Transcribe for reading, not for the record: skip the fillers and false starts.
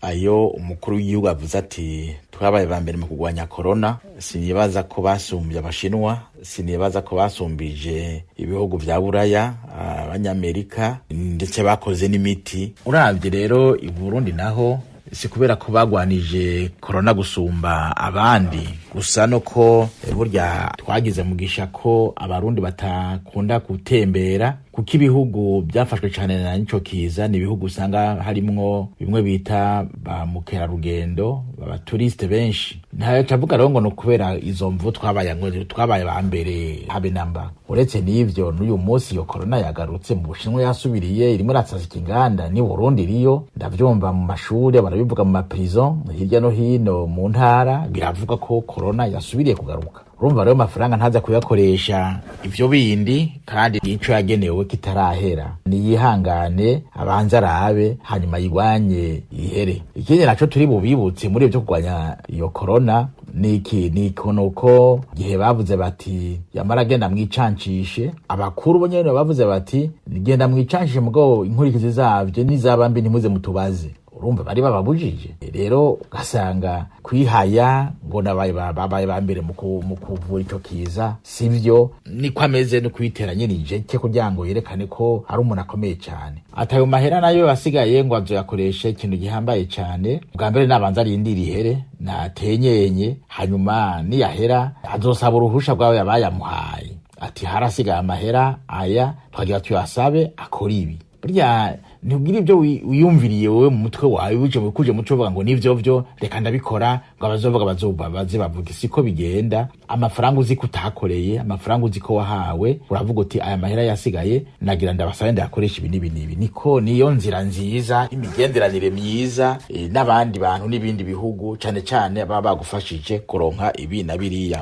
ayo umukuru w'igihugu avuze ati twabaye ba mbere mu kugwanya corona, sinibaza ko basumbye abashinwa, sinibaza ko basumbije ibihugu vya Buraya, abanyamerika, ndetse bakoze n'imiti. Uravye rero i Burundi naho si kubera ko bagwanije corona gusumba abandi, gusa no ko burya twagize mugisha ko abarundi batakunda gutembera, kuko ibihugu byafashwe cyane na nico kiza ni ibihugu usanga harimwo bimwe bita ba mukerarugendo, abaturiste benshi. Ntayo cavuga rero ngo no kubera izo mvu twabaye ba mbere habe namba. Uretse n'ivyo n'uyu munsi yo corona yagarutse mu Bushinwa, yasubiriye irimo ratsasika inganda, ni Burundi riyo ndavyumva mu mashuri barabivuga mu maprison hirya no hino mu ntara, biravuga ko corona yasubiriye kugaruka. Urumva rero amafaranga ntaza kuyakoresha ivyo bindi, kandi ico yagenewe kitarahera. Niyihangane abanza arabe hanyuma yigwanye ihere. Ikindi naco turi bubibutse muri ivyo kugwanya iyo corona ni ko gihe bavuze bati yamara genda mwicancishe, abakuru bo nyene bavuze bati genda mwicancishe, mugabo inkurikizi zavyo nizaba mbi ntimuze mutubaze. Urumva bari bababujije. Rero gasanga kwihaya ngo nabaye ba mbere mu kuvura ico kiza sivyo, niko ameze no kwiteranya n'ijeke kugira ngo yerekane ko ari umuntu akomeye cyane. Atayo mahera nayo asigaye ngo azoyakoresha ikintu gihambaye cyane. Bwa mbere nabanza arindira ihere natenyenye, hanyuma niyahera azosaba uruhusha bwawe yabayamuhaye, ati harasigaye amahera aya twagira tuyasabe akora ibi. Burya ntubwire ibyo wiyumviriye wowe mu mutwe wawe kuje muco vuga ngo nivyo reka ndabikora ngo abazovuga bavuga. Siko bigenda. Amafaranga uzi ko utakoreye, amafaranga uzi ko wahawe, uravuga uti aya mahera yasigaye nagira ndabasabe ndayakoresha ibi n'ibi. Niko niyo nzira nziza imigenderanire myiza n'abandi bantu n'ibindi bihugu, cane cane baba bagufashije kuronka ibi na biriya.